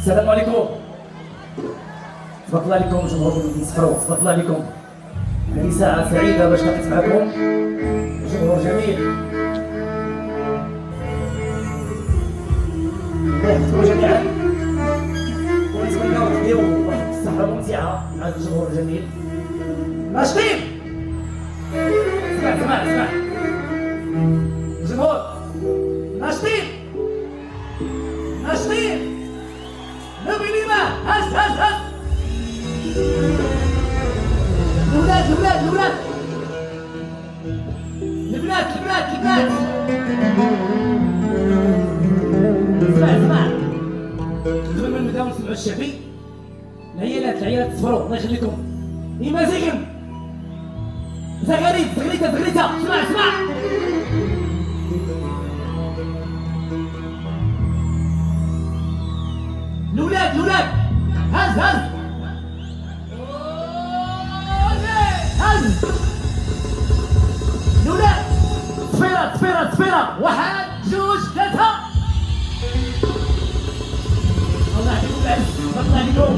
السلام عليكم. تبارك الله عليكم جمهور مدينة فروق، تبارك الله عليكم. هذه ساعة سعيدة باش لقيت معكم جمهور جميل. الله يحفظكم جميعا ونتمناو تديروا واحد السهرة ممتعة مع الجمهور الجميل. ناشطين؟ اسمع جمهور ناشطين نبي لينا هز الولاد البنات اسمع قبل ما نبداو نسمعوا الشعبي العيالات تصبروا الله يخليكم. إيمازيغن زغريتا اسمع الولاد هز الولاد صفيرة 1 2 3. الله يعطيكم العز، الله عليكم.